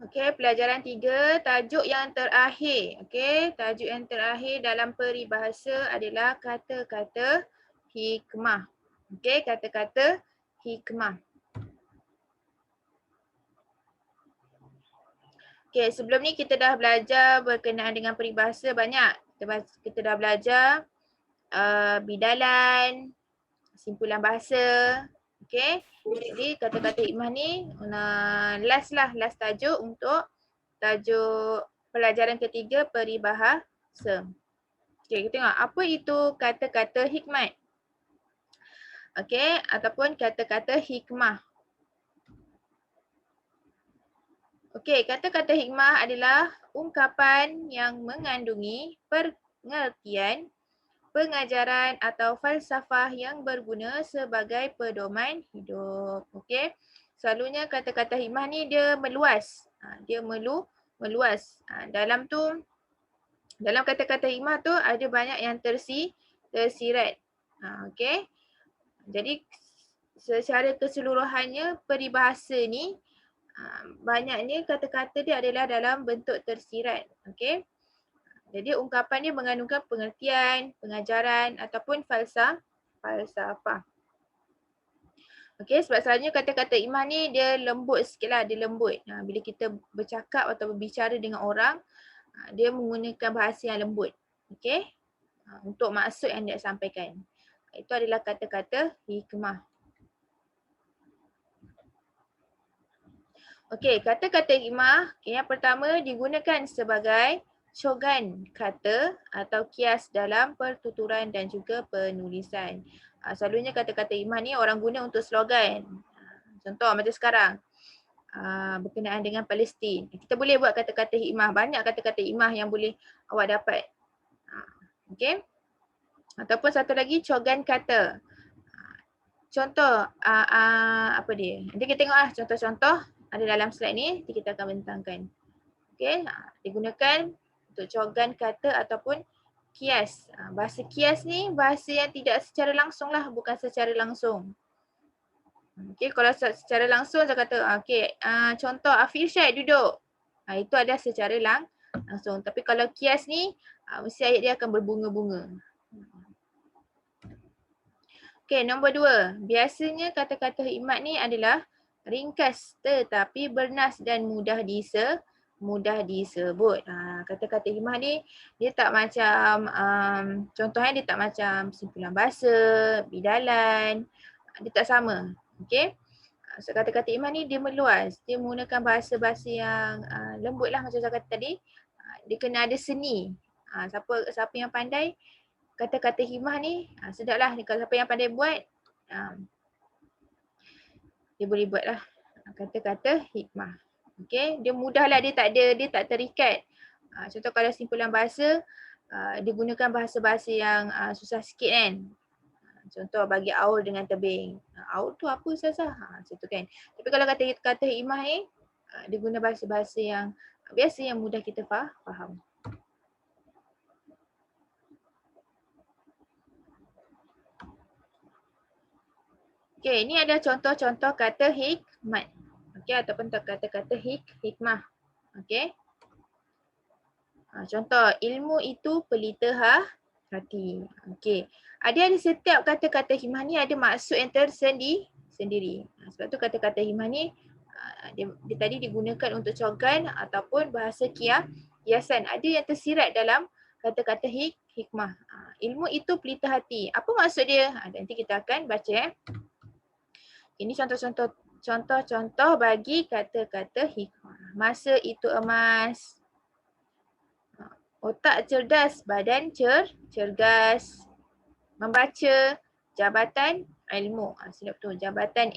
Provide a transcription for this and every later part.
Okey, pelajaran 3, tajuk yang terakhir. Okey, tajuk yang terakhir dalam peribahasa adalah kata-kata hikmah. Okey, kata-kata hikmah. Okey, sebelum ni kita dah belajar berkenaan dengan peribahasa banyak. Kita dah belajar bidalan, simpulan bahasa. Okey, jadi kata-kata hikmah ni last tajuk untuk tajuk pelajaran ketiga peribahasa. Okey, kita tengok apa itu kata-kata hikmat. Okey, ataupun kata-kata hikmah. Okey, kata-kata hikmah adalah ungkapan yang mengandungi pengertian, pengajaran atau falsafah yang berguna sebagai pedoman hidup. Okey. Selalunya kata-kata hikmah ni dia meluas. Dia meluas. Dalam kata-kata hikmah tu ada banyak yang tersirat. Okey. Jadi secara keseluruhannya peribahasa ni banyaknya kata-kata dia adalah dalam bentuk tersirat. Okey. Jadi ungkapan dia mengandungkan pengertian, pengajaran ataupun falsafah. Okey, sebab selalunya kata-kata hikmah ni dia lembut sikitlah, dia lembut. Bila kita bercakap atau berbicara dengan orang, dia menggunakan bahasa yang lembut. Okey? Untuk maksud yang dia sampaikan. Itu adalah kata-kata hikmah. Okey, kata-kata hikmah yang pertama digunakan sebagai cogan kata atau kias dalam pertuturan dan juga penulisan. Selalunya kata-kata hikmah ni orang guna untuk slogan. Contoh macam sekarang, berkenaan dengan Palestin. Kita boleh buat kata-kata hikmah. Banyak kata-kata hikmah yang boleh awak dapat. Okey. Ataupun satu lagi cogan kata. Contoh, apa dia? Nanti kita tengoklah contoh-contoh ada dalam slide ni, nanti kita akan bentangkan. Okey, digunakan untuk cogan kata ataupun kias. Bahasa kias ni bahasa yang tidak secara langsung lah, bukan secara langsung. Okey, kalau secara langsung saya kata, okey, contoh Afirsyad duduk. Itu ada secara langsung. Tapi kalau kias ni, mesti ayat dia akan berbunga-bunga. Okey, nombor 2. Biasanya kata-kata hikmat ni adalah ringkas tetapi bernas dan mudah disebut. Kata-kata hikmah ni dia tak macam contohnya dia tak macam simpulan bahasa, bidalan. Dia tak sama. Okey. So, kata-kata hikmah ni dia meluas. Dia menggunakan bahasa-bahasa yang lembut lah macam saya kata tadi. Dia kena ada seni. Siapa yang pandai kata-kata hikmah ni, sedaplah kalau siapa yang pandai buat, dia boleh buat lah kata-kata hikmah. Okey, dia mudahlah, dia tak terikat. Contoh kalau simpulan bahasa, dia gunakan bahasa-bahasa yang susah sikit kan. Contoh bagi aur dengan tebing. Aur tu apa Ustazah? Macam tu kan. Tapi kalau kata hikmah ni, dia guna bahasa-bahasa yang biasa yang mudah kita faham. Okey, ini ada contoh-contoh kata hikmat. Okey, ataupun kata-kata hikmah. Okey. Contoh, ilmu itu pelita hati. Okey. Ada setiap kata-kata hikmah ni ada maksud yang tersendiri. Sebab tu kata-kata hikmah ni dia tadi digunakan untuk cogan ataupun bahasa kiasan. Ada yang tersirat dalam kata-kata hikmah. Ilmu itu pelita hati. Apa maksud dia? Nanti kita akan baca. Ini contoh-contoh bagi kata-kata hikmah. Masa itu emas. Otak cerdas, badan cergas. Membaca, jabatan ilmu. Silap tu, jabatan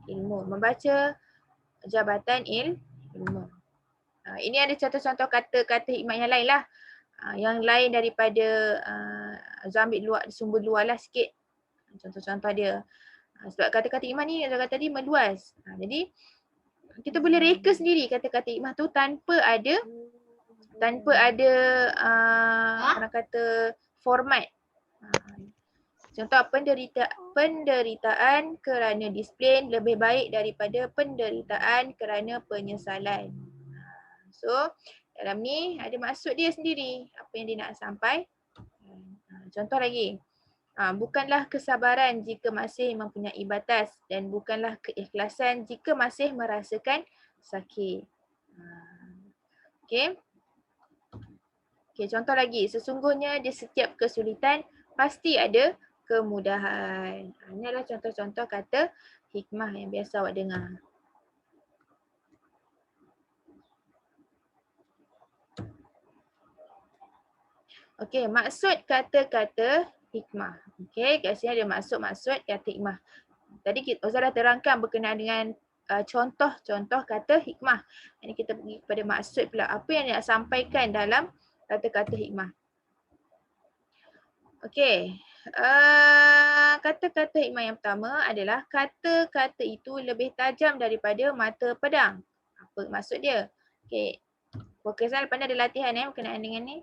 ilmu. Membaca, jabatan ilmu. Ini ada contoh-contoh kata-kata hikmah yang lain lah. Yang lain daripada ambil sumber luar lah sikit. Contoh-contoh dia. Sebab kata-kata hikmah ni yang saya kata tadi meluas. Jadi kita boleh reka sendiri kata-kata hikmah tu tanpa ada orang kata format. Contoh penderitaan kerana disiplin lebih baik daripada penderitaan kerana penyesalan. So dalam ni ada maksud dia sendiri, apa yang dia nak sampai. Contoh lagi. Bukanlah kesabaran jika masih mempunyai batas dan bukanlah keikhlasan jika masih merasakan sakit. Okey. Okey, contoh lagi. Sesungguhnya di setiap kesulitan pasti ada kemudahan. Ini adalah contoh-contoh kata hikmah yang biasa awak dengar. Okey, maksud kata-kata hikmah. Okey, kat sini ada maksud-maksud kata hikmah. Tadi Ustazah dah terangkan berkenaan dengan contoh-contoh kata hikmah. Ini kita pergi kepada maksud pula. Apa yang nak sampaikan dalam kata-kata hikmah. Okey, kata-kata hikmah yang pertama adalah kata-kata itu lebih tajam daripada mata pedang. Apa maksud dia? Okey, fokuslah lepas ni ada latihan berkenaan dengan ni.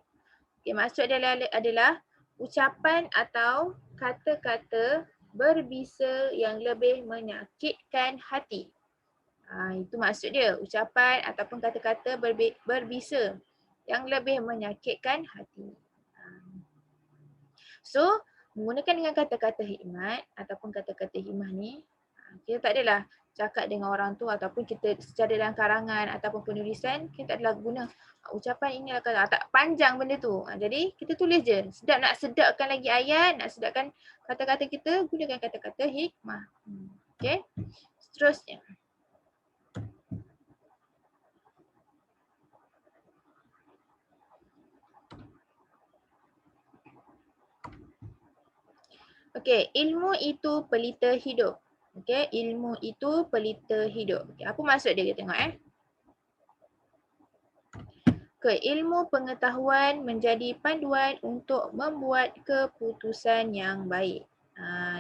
Okay, maksud dia adalah ucapan atau kata-kata berbisa yang lebih menyakitkan hati. Itu maksud dia, ucapan ataupun kata-kata berbisa yang lebih menyakitkan hati. So, menggunakan dengan kata-kata hikmat ataupun kata-kata hikmah ni, kita tak adalah cakap dengan orang tu ataupun kita secara dalam karangan ataupun penulisan, kita tak adalah guna ucapan ini akan tak panjang benda tu. Jadi kita tulis je. Nak sedapkan lagi ayat, nak sedapkan kata-kata kita, gunakan kata-kata hikmah. Okey. Seterusnya. Okey, ilmu itu pelita hidup. Okey, ilmu itu pelita hidup. Okay, apa maksud dia? Kita tengok Ilmu pengetahuan menjadi panduan untuk membuat keputusan yang baik.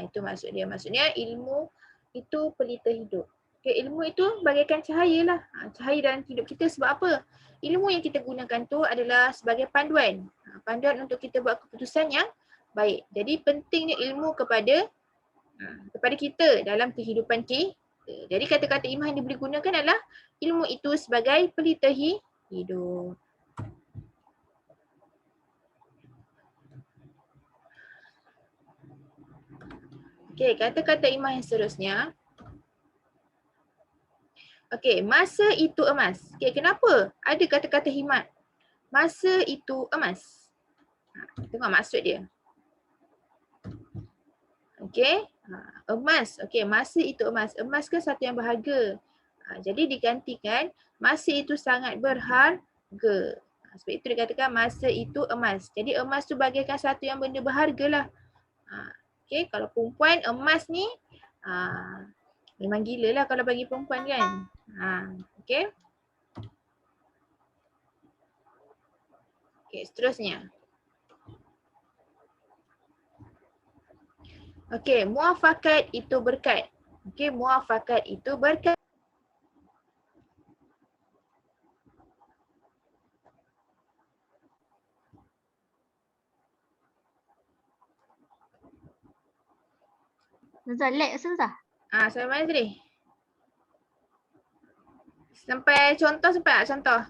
Itu maksud dia. Maksudnya ilmu itu pelita hidup. Okay, ilmu itu bagaikan cahaya lah. Cahaya dalam hidup kita sebab apa? Ilmu yang kita gunakan tu adalah sebagai panduan. Panduan untuk kita buat keputusan yang baik. Jadi pentingnya ilmu kepada kita dalam kehidupan kita. Jadi kata-kata hikmah yang diberi gunakan adalah ilmu itu sebagai pelita hidup. Okey, kata-kata hikmah yang seterusnya. Okey, masa itu emas. Okey, kenapa ada kata-kata hikmat? Masa itu emas. Tengok maksud dia. Okey, emas. Okey, masa itu emas. Emas kan satu yang berharga. Jadi digantikan masa itu sangat berharga. Sebab itu dikatakan masa itu emas. Jadi emas tu bagaikan satu yang benda berharga lah. Okey, kalau perempuan emas ni memang gila lah kalau bagi perempuan kan. Okey. Okey, seterusnya. Okey, muafakat itu berkat. Okey, muafakat itu berkat. Ustazah, lag Ustazah? Sampai mana tadi? Sampai contoh sampai tak contoh?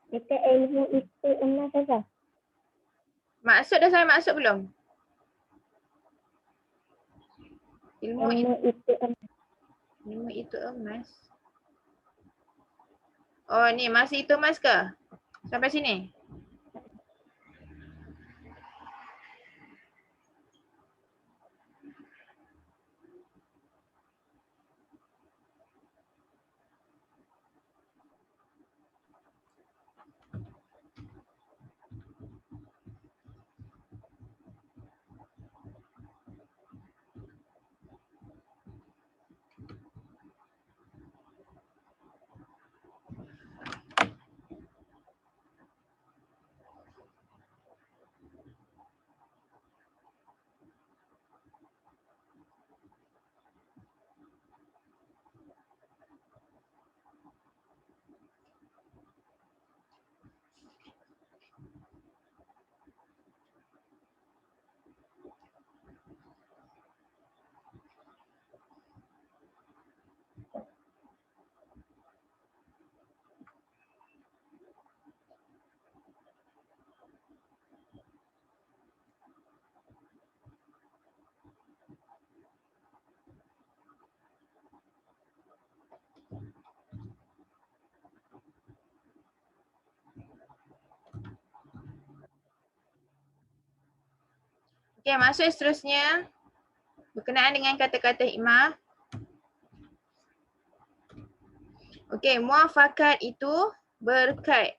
Dekat ilmu itu emas Ustazah. Maksud dah sampai maksud belum? Ilmu itu emas. Ilmu itu emas. Oh ni masih itu emas ke? Sampai sini? Okey, masuk seterusnya berkenaan dengan kata-kata hikmah. Okey, muafakat itu berkait.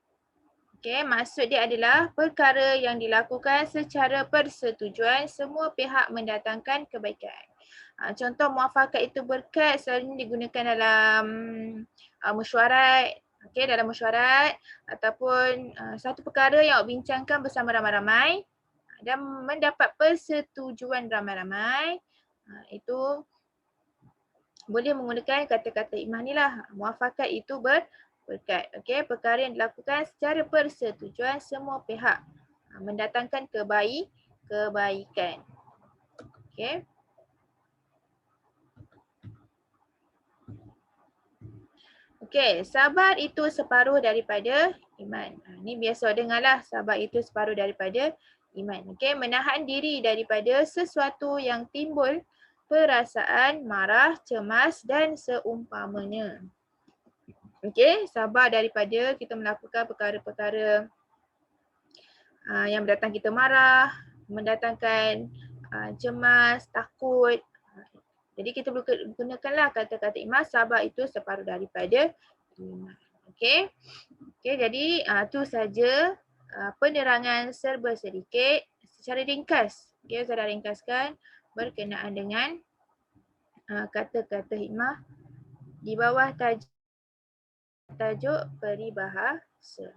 Okey, maksud dia adalah perkara yang dilakukan secara persetujuan semua pihak mendatangkan kebaikan. Contoh muafakat itu berkait selalunya digunakan dalam mesyuarat. Okey, dalam mesyuarat ataupun satu perkara yang awak bincangkan bersama ramai-ramai dan mendapat persetujuan ramai-ramai. Itu boleh menggunakan kata-kata hikmah ni lah. Muafakat itu berkat. Okey, perkara yang dilakukan secara persetujuan semua pihak mendatangkan kebaikan. Okey. Okey, sabar itu separuh daripada iman. Ni biasa dengarlah, sabar itu separuh daripada iman. Okey, menahan diri daripada sesuatu yang timbul perasaan marah, cemas dan seumpamanya. Okey, sabar daripada kita melakukan perkara-perkara yang mendatangkan kita marah, mendatangkan cemas, takut. Jadi kita gunakanlah kata-kata hikmah, sabar itu separuh daripada iman. Okey. Okey, jadi tu saja penerangan serba sedikit secara ringkas. Okey, saya dah ringkaskan berkenaan dengan kata-kata hikmah di bawah tajuk peribahasa.